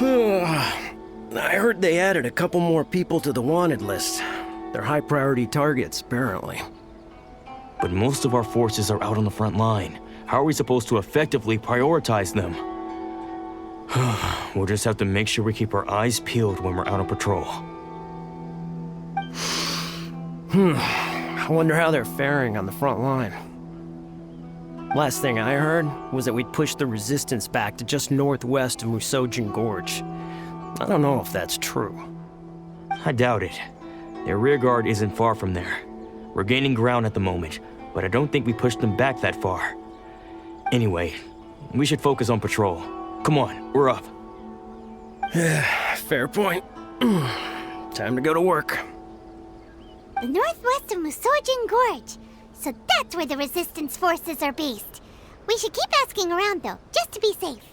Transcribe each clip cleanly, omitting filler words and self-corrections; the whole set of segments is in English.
I heard they added a couple more people to the wanted list. They're high-priority targets, apparently. But most of our forces are out on the front line. How are we supposed to effectively prioritize them? We'll just have to make sure we keep our eyes peeled when we're out on patrol. I wonder how they're faring on the front line. Last thing I heard was that we'd pushed the resistance back to just northwest of Musojin Gorge. I don't know if that's true. I doubt it. Their rearguard isn't far from there. We're gaining ground at the moment, but I don't think we pushed them back that far. Anyway, we should focus on patrol. Come on, we're up. Fair point. Time to go to work. The northwest of Musojin Gorge. So that's where the resistance forces are based. We should keep asking around though, just to be safe.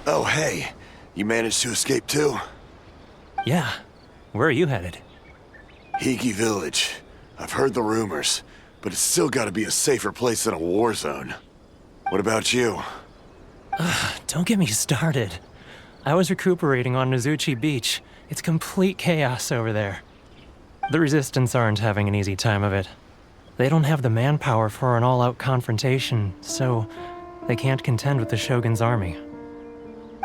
Oh, hey. You managed to escape too? Yeah. Where are you headed? Higi Village. I've heard the rumors, but it's still gotta be a safer place than a war zone. What about you? Don't get me started. I was recuperating on Nozuchi Beach. It's complete chaos over there. The Resistance aren't having an easy time of it. They don't have the manpower for an all-out confrontation, so they can't contend with the Shogun's army.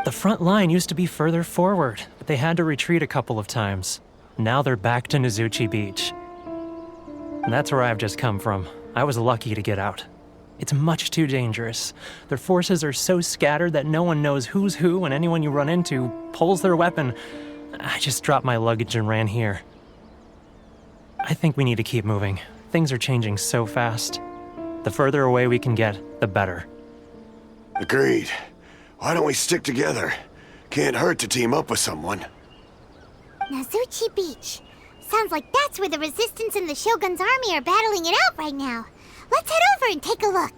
The front line used to be further forward, but they had to retreat a couple of times. Now they're back to Nozuchi Beach. And that's where I've just come from. I was lucky to get out. It's much too dangerous. Their forces are so scattered that no one knows who's who, and anyone you run into pulls their weapon. I just dropped my luggage and ran here. I think we need to keep moving. Things are changing so fast. The further away we can get, the better. Agreed. Why don't we stick together? Can't hurt to team up with someone. Nozuchi Beach. Sounds like that's where the Resistance and the Shogun's army are battling it out right now. Let's head over and take a look.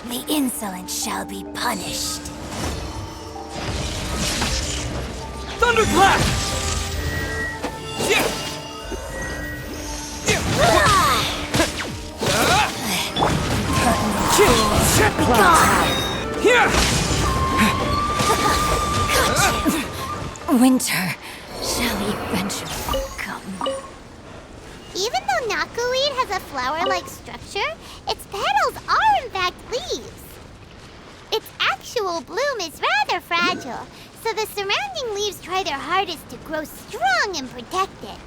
The insolent shall be punished. Thunderclap! Winter shall eventually come. Even though knotweed has a flower-like structure, its petals are in fact leaves. Its actual bloom is rather fragile, so the surrounding leaves try their hardest to grow strong and protect it.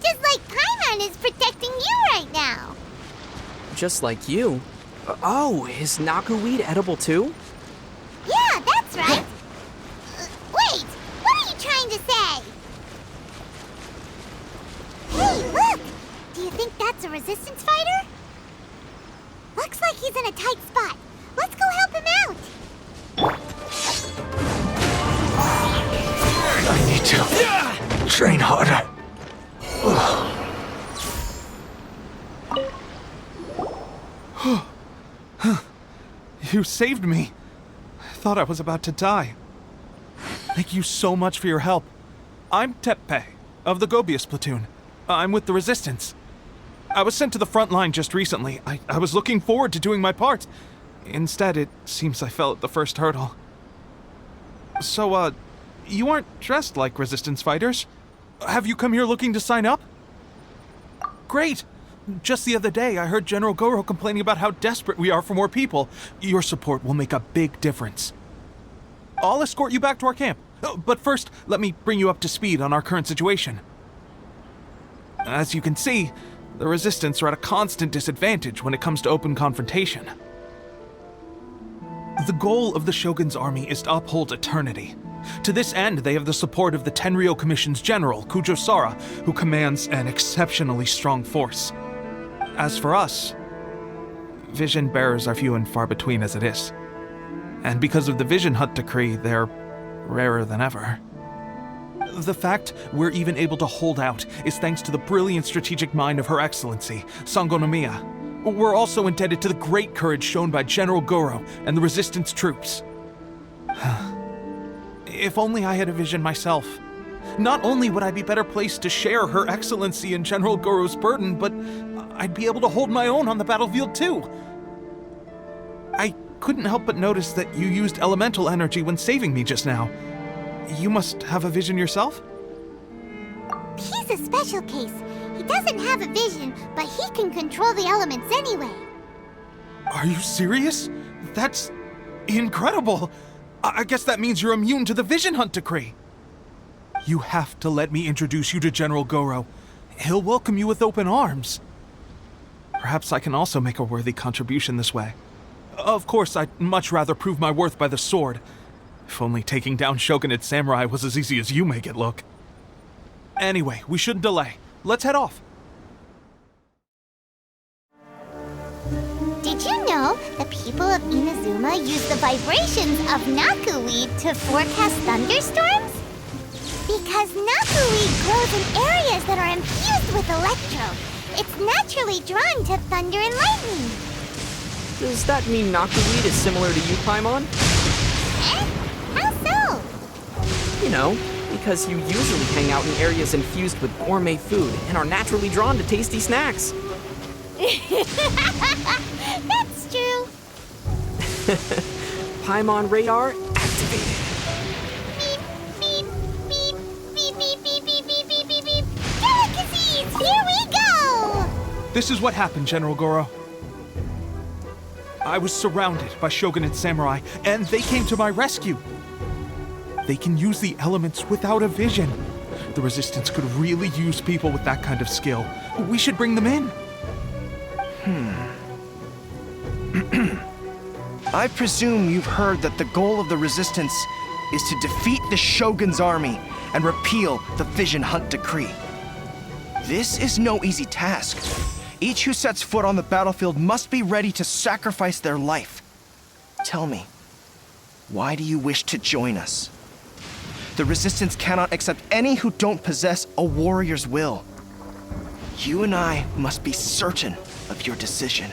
Just like Paimon is protecting you right now. Just like you? Oh, is knotweed edible too? Yeah, that's right. Wait, what are you trying to say? Hey, look! Do you think that's a resistance fighter? Looks like he's in a tight spot. Let's go help him out. I need to train harder. You saved me. I thought I was about to die. Thank you so much for your help. I'm Teppei, of the Gobius platoon. I'm with the Resistance. I was sent to the front line just recently. I was looking forward to doing my part. Instead, it seems I fell at the first hurdle. So, you aren't dressed like Resistance fighters? Have you come here looking to sign up? Great! Just the other day, I heard General Goro complaining about how desperate we are for more people. Your support will make a big difference. I'll escort you back to our camp. But first, let me bring you up to speed on our current situation. As you can see, the Resistance are at a constant disadvantage when it comes to open confrontation. The goal of the Shogun's army is to uphold eternity. To this end, they have the support of the Tenryou Commission's general, Kujo Sara, who commands an exceptionally strong force. As for us, vision bearers are few and far between as it is. And because of the Vision Hut decree, they're rarer than ever. The fact we're even able to hold out is thanks to the brilliant strategic mind of Her Excellency, Sangonomiya. We're also indebted to the great courage shown by General Goro and the Resistance troops. If only I had a vision myself. Not only would I be better placed to share Her Excellency and General Goro's burden, but I'd be able to hold my own on the battlefield too. I couldn't help but notice that you used elemental energy when saving me just now. You must have a vision yourself? He's a special case. He doesn't have a vision, but he can control the elements anyway. Are you serious? That's incredible. I guess that means you're immune to the Vision Hunt decree. You have to let me introduce you to General Goro. He'll welcome you with open arms. Perhaps I can also make a worthy contribution this way. Of course, I'd much rather prove my worth by the sword. If only taking down Shogunate samurai was as easy as you make it look. Anyway, we shouldn't delay. Let's head off. Did you know the people of Inazuma use the vibrations of knackeweed to forecast thunderstorms? Because knackeweed grows in areas that are infused with electro. It's naturally drawn to thunder and lightning. Does that mean knackeweed is similar to you, Paimon? Eh? How so? You know, because you usually hang out in areas infused with gourmet food and are naturally drawn to tasty snacks. That's true. Paimon radar activated. Beep, beep, beep, beep, beep, beep, beep, beep, beep, beep. Delicacies! Here we go! This is what happened, General Goro. I was surrounded by Shogunate samurai, and they came to my rescue. They can use the elements without a vision. The Resistance could really use people with that kind of skill. We should bring them in. I presume you've heard that the goal of the Resistance is to defeat the Shogun's army and repeal the Vision Hunt decree. This is no easy task. Each who sets foot on the battlefield must be ready to sacrifice their life. Tell me, why do you wish to join us? The Resistance cannot accept any who don't possess a warrior's will. You and I must be certain of your decision.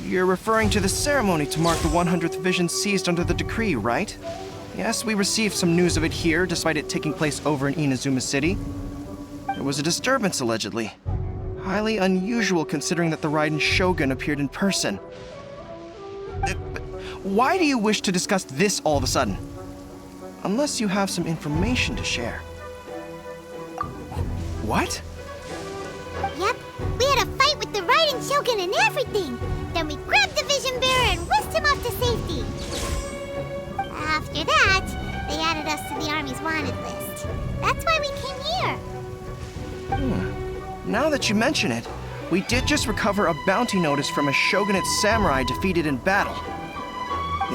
You're referring to the ceremony to mark the 100th vision seized under the decree, right? Yes, we received some news of it here, despite it taking place over in Inazuma City. There was a disturbance, allegedly. Highly unusual considering that the Raiden Shogun appeared in person. Why do you wish to discuss this all of a sudden? Unless you have some information to share. What? Yep, we had a fight with the Raiden Shogun and everything. Then we grabbed the Vision Bearer and whisked him off to safety. After that, they added us to the Army's wanted list. That's why we came here. Now that you mention it, we did just recover a bounty notice from a Shogunate samurai defeated in battle.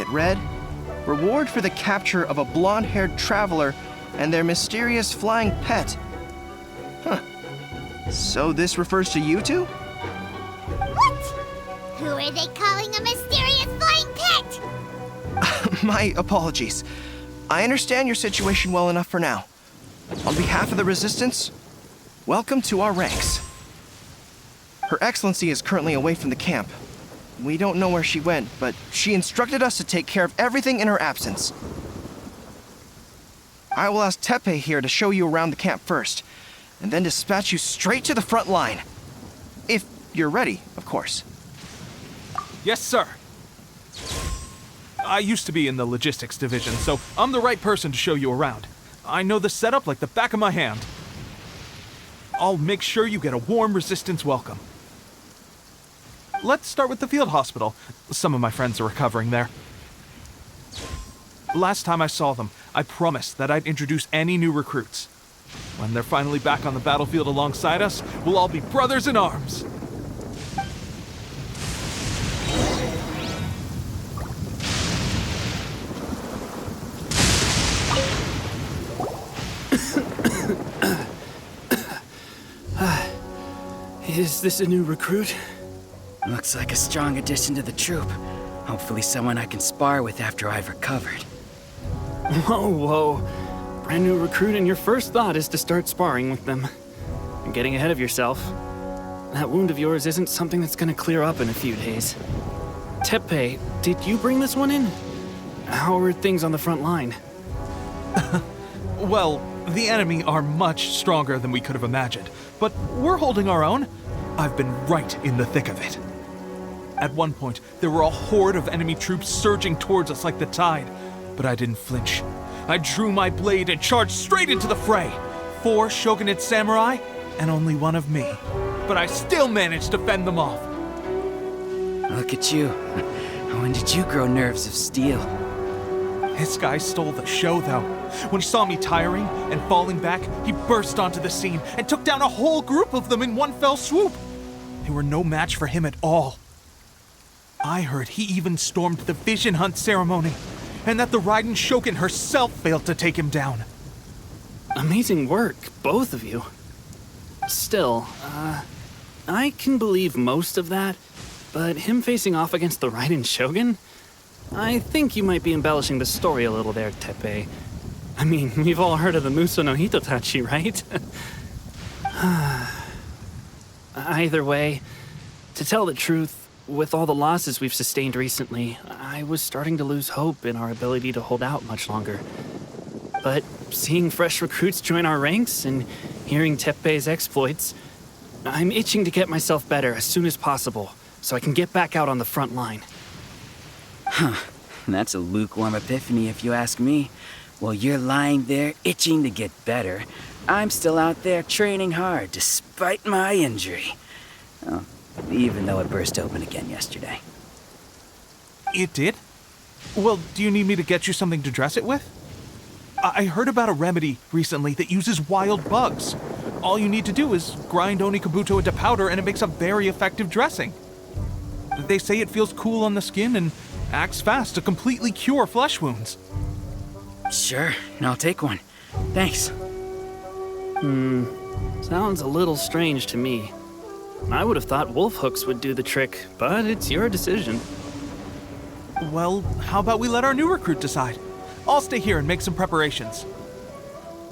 It read, "Reward for the capture of a blonde-haired traveler and their mysterious flying pet." Huh. So this refers to you two? What? Who are they calling a mysterious flying pet? My apologies. I understand your situation well enough for now. On behalf of the Resistance, welcome to our ranks. Her Excellency is currently away from the camp. We don't know where she went, but she instructed us to take care of everything in her absence. I will ask Teppei here to show you around the camp first, and then dispatch you straight to the front line. If you're ready, of course. Yes, sir. I used to be in the logistics division, so I'm the right person to show you around. I know the setup like the back of my hand. I'll make sure you get a warm Resistance welcome. Let's start with the field hospital. Some of my friends are recovering there. Last time I saw them, I promised that I'd introduce any new recruits. When they're finally back on the battlefield alongside us, we'll all be brothers in arms. Is this a new recruit? Looks like a strong addition to the troop. Hopefully someone I can spar with after I've recovered. Whoa, whoa. brand new recruit and your first thought is to start sparring with them. You're getting ahead of yourself. That wound of yours isn't something that's gonna clear up in a few days. Teppei, did you bring this one in? How are things on the front line? Well, the enemy are much stronger than we could have imagined, but we're holding our own. I've been right in the thick of it. At one point, there were a horde of enemy troops surging towards us like the tide, but I didn't flinch. I drew my blade and charged straight into the fray. 4 shogunate samurai, and only one of me. But I still managed to fend them off. Look at you. When did you grow nerves of steel? This guy stole the show, though. When he saw me tiring and falling back, he burst onto the scene and took down a whole group of them in one fell swoop. They were no match for him at all. I heard he even stormed the vision hunt ceremony, and that the Raiden Shogun herself failed to take him down. Amazing work, both of you. Still, I can believe most of that, but him facing off against the Raiden Shogun? I think you might be embellishing the story a little there, Teppei. I mean, we've all heard of the Muso no Hitotachi, right? Either way, to tell the truth, with all the losses we've sustained recently, I was starting to lose hope in our ability to hold out much longer. But seeing fresh recruits join our ranks and hearing Teppei's exploits, I'm itching to get myself better as soon as possible so I can get back out on the front line. That's a lukewarm epiphany if you ask me. While you're lying there itching to get better, I'm still out there training hard despite my injury. Oh, even though it burst open again yesterday. It did? Well, do you need me to get you something to dress it with? I heard about a remedy recently that uses wild bugs. All you need to do is grind Onikabuto into powder and it makes a very effective dressing. They say it feels cool on the skin and acts fast to completely cure flesh wounds. Sure, I'll take one. Thanks. Sounds a little strange to me. I would have thought wolf hooks would do the trick, but it's your decision. Well, how about we let our new recruit decide? I'll stay here and make some preparations.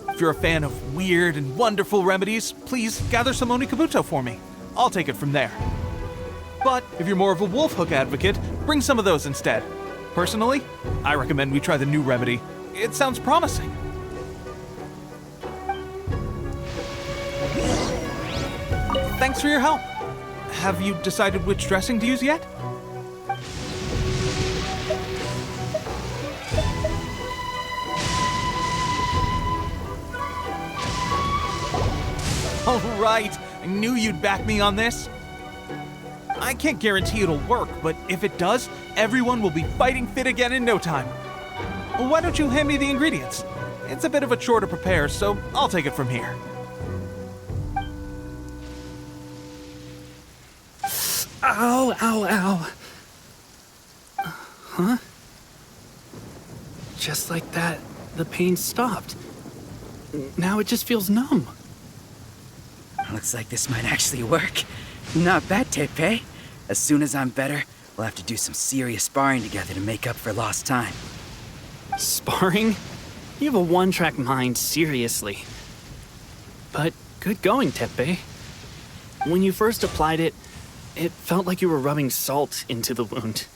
If you're a fan of weird and wonderful remedies, please gather some Onikabuto for me. I'll take it from there. But if you're more of a wolf hook advocate, bring some of those instead. Personally, I recommend we try the new remedy. It sounds promising. Thanks for your help. Have you decided which dressing to use yet? All right, I knew you'd back me on this. I can't guarantee it'll work, but if it does, everyone will be fighting fit again in no time. Why don't you hand me the ingredients? It's a bit of a chore to prepare, so I'll take it from here. Ow, ow, ow. Huh? Just like that, the pain stopped. Now it just feels numb. Looks like this might actually work. Not bad, Teppei. As soon as I'm better, we'll have to do some serious sparring together to make up for lost time. Sparring? You have a one-track mind, seriously. But good going, Teppei. When you first applied it, it felt like you were rubbing salt into the wound.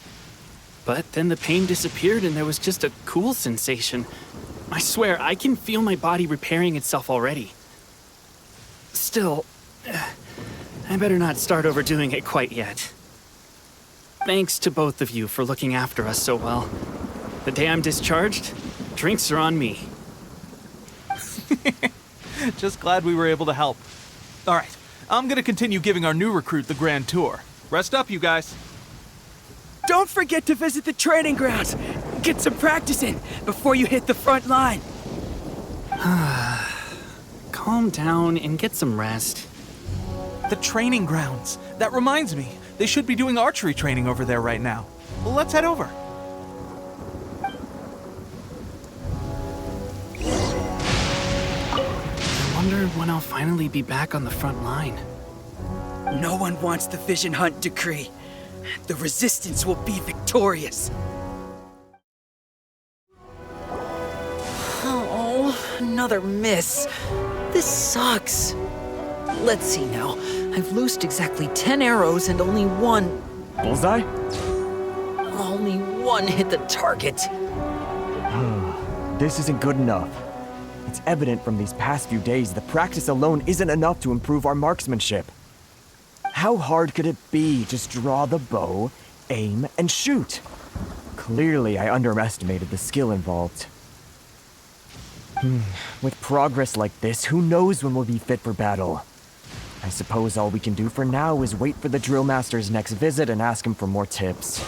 But then the pain disappeared and there was just a cool sensation. I swear, I can feel my body repairing itself already. Still, I better not start overdoing it quite yet. Thanks to both of you for looking after us so well. The day I'm discharged, drinks are on me. Just glad we were able to help. All right, I'm gonna continue giving our new recruit the grand tour. Rest up, you guys. Don't forget to visit the training grounds. Get some practice in before you hit the front line. Calm down and get some rest. The training grounds. That reminds me, they should be doing archery training over there right now. Well, let's head over. I wonder when I'll finally be back on the front line. No one wants the Vision Hunt decree. The Resistance will be victorious. Oh. Another miss. This sucks. Let's see now. I've loosed exactly 10 arrows and only one Bullseye? hit the target. This isn't good enough. It's evident from these past few days that practice alone isn't enough to improve our marksmanship. How hard could it be? Just draw the bow, aim, and shoot. Clearly, I underestimated the skill involved. With progress like this, who knows when we'll be fit for battle? I suppose all we can do for now is wait for the drill master's next visit and ask him for more tips.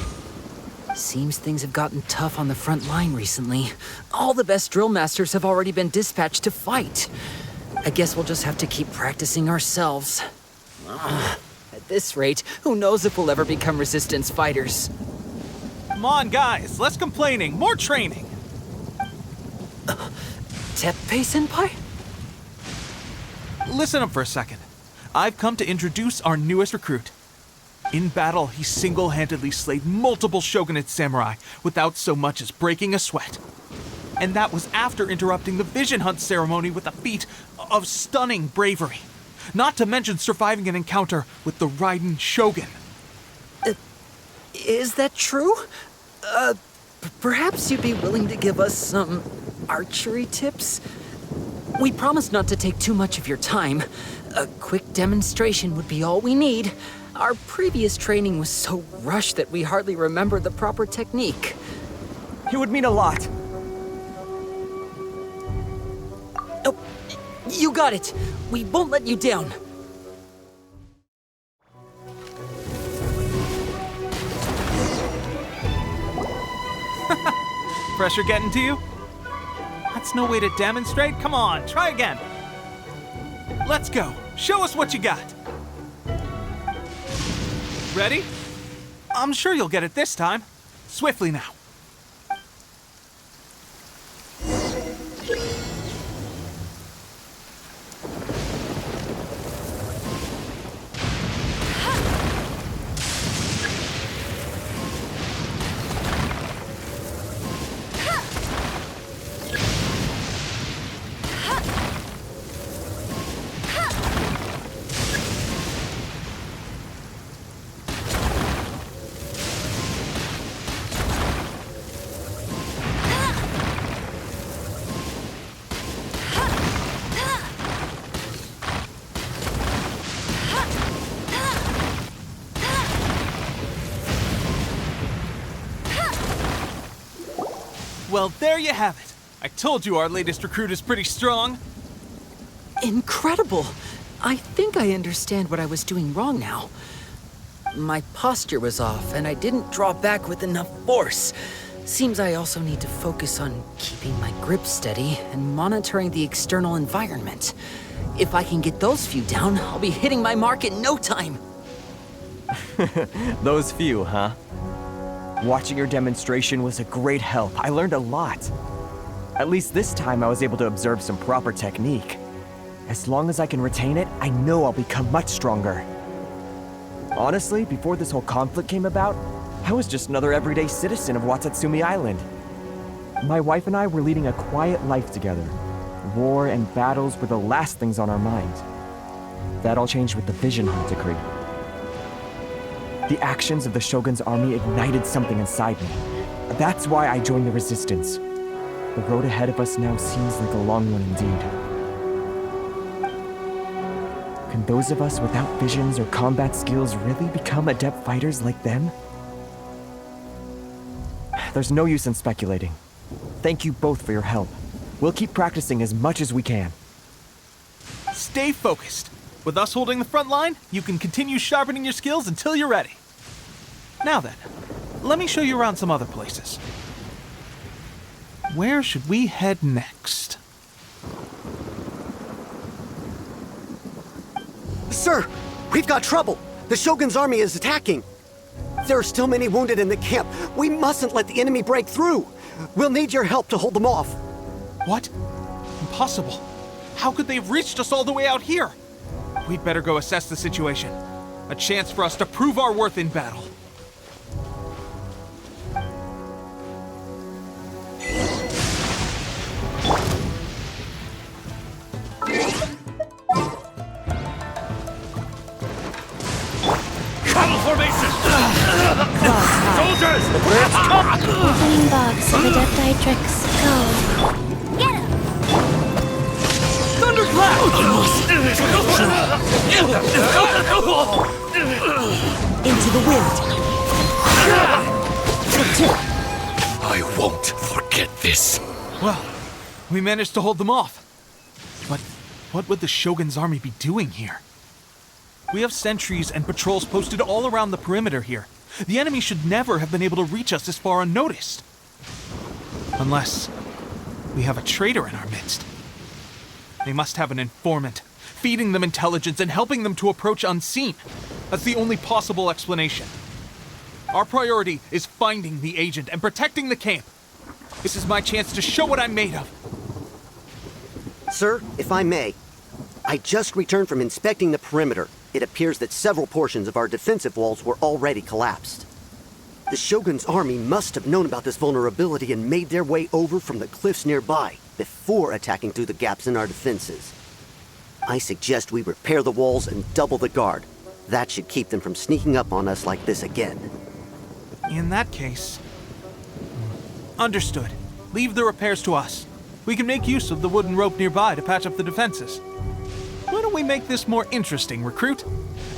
Seems things have gotten tough on the front line recently. All the best drill masters have already been dispatched to fight. I guess we'll just have to keep practicing ourselves. At this rate, who knows if we'll ever become resistance fighters. Come on, guys, less complaining, more training. Teppei-senpai? Listen up for a second. I've come to introduce our newest recruit. In battle, he single-handedly slayed multiple shogunate samurai without so much as breaking a sweat. And that was after interrupting the vision hunt ceremony with a feat of stunning bravery. Not to mention surviving an encounter with the Raiden Shogun. Is that true? Perhaps you'd be willing to give us some archery tips? We promise not to take too much of your time. A quick demonstration would be all we need. Our previous training was so rushed that we hardly remember the proper technique. It would mean a lot. Oh, you got it. We won't let you down. Pressure getting to you? That's no way to demonstrate. Come on, try again. Let's go. Show us what you got. Ready? I'm sure you'll get it this time. Swiftly now. Well, there you have it. I told you our latest recruit is pretty strong. Incredible! I think I understand what I was doing wrong now. My posture was off, and I didn't draw back with enough force. Seems I also need to focus on keeping my grip steady and monitoring the external environment. If I can get those few down, I'll be hitting my mark in no time. Those few, huh? Watching your demonstration was a great help. I learned a lot. At least this time I was able to observe some proper technique. As long as I can retain it, I know I'll become much stronger. Honestly, before this whole conflict came about, I was just another everyday citizen of Watatsumi Island. My wife and I were leading a quiet life together. War and battles were the last things on our mind. That all changed with the Vision Hunt decree. The actions of the Shogun's army ignited something inside me. That's why I joined the Resistance. The road ahead of us now seems like a long one indeed. Can those of us without visions or combat skills really become adept fighters like them? There's no use in speculating. Thank you both for your help. We'll keep practicing as much as we can. Stay focused. With us holding the front line, you can continue sharpening your skills until you're ready. Now then, let me show you around some other places. Where should we head next? Sir, we've got trouble. The Shogun's army is attacking. There are still many wounded in the camp. We mustn't let the enemy break through. We'll need your help to hold them off. What? Impossible. How could they have reached us all the way out here? We'd better go assess the situation. A chance for us to prove our worth in battle. Matrix, go. Get him! Into the wind! I won't forget this. Well, we managed to hold them off. But what would the Shogun's army be doing here? We have sentries and patrols posted all around the perimeter here. The enemy should never have been able to reach us this far unnoticed. Unless we have a traitor in our midst. They must have an informant, feeding them intelligence and helping them to approach unseen. That's the only possible explanation. Our priority is finding the agent and protecting the camp. This is my chance to show what I'm made of. Sir, if I may, I just returned from inspecting the perimeter. It appears that several portions of our defensive walls were already collapsed. The Shogun's army must have known about this vulnerability and made their way over from the cliffs nearby before attacking through the gaps in our defenses. I suggest we repair the walls and double the guard. That should keep them from sneaking up on us like this again. In that case... Understood. Leave the repairs to us. We can make use of the wooden rope nearby to patch up the defenses. Why don't we make this more interesting, recruit?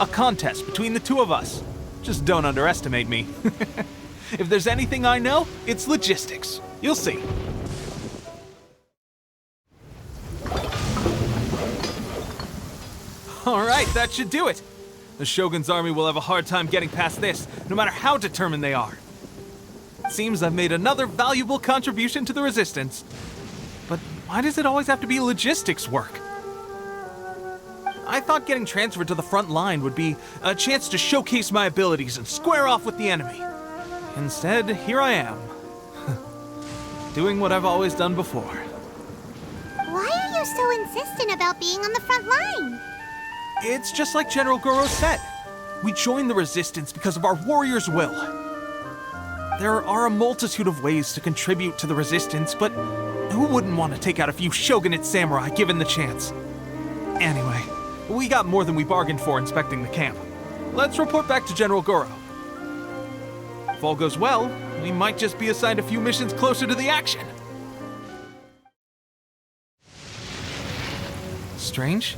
A contest between the two of us. Just don't underestimate me. If there's anything I know, it's logistics. You'll see. Alright, that should do it. The Shogun's army will have a hard time getting past this, no matter how determined they are. Seems I've made another valuable contribution to the Resistance. But why does it always have to be logistics work? I thought getting transferred to the front line would be a chance to showcase my abilities and square off with the enemy. Instead, here I am. Doing what I've always done before. Why are you so insistent about being on the front line? It's just like General Goro said. We joined the Resistance because of our warrior's will. There are a multitude of ways to contribute to the Resistance, but who wouldn't want to take out a few shogunate samurai given the chance? Anyway, we got more than we bargained for inspecting the camp. Let's report back to General Goro. If all goes well, we might just be assigned a few missions closer to the action. Strange.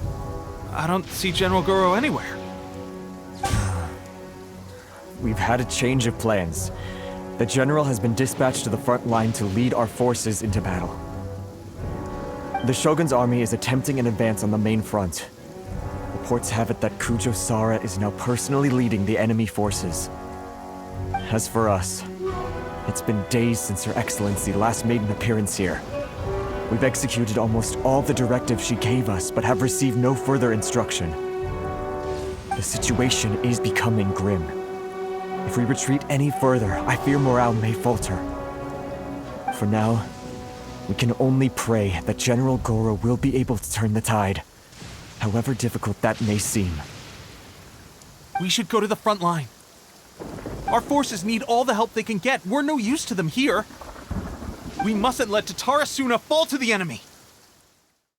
I don't see General Goro anywhere. We've had a change of plans. The General has been dispatched to the front line to lead our forces into battle. The Shogun's army is attempting an advance on the main front. Reports have it that Kujo Sara is now personally leading the enemy forces. As for us, it's been days since Her Excellency last made an appearance here. We've executed almost all the directives she gave us, but have received no further instruction. The situation is becoming grim. If we retreat any further, I fear morale may falter. For now, we can only pray that General Goro will be able to turn the tide, however difficult that may seem. We should go to the front line. Our forces need all the help they can get. We're no use to them here. We mustn't let Tatarasuna fall to the enemy.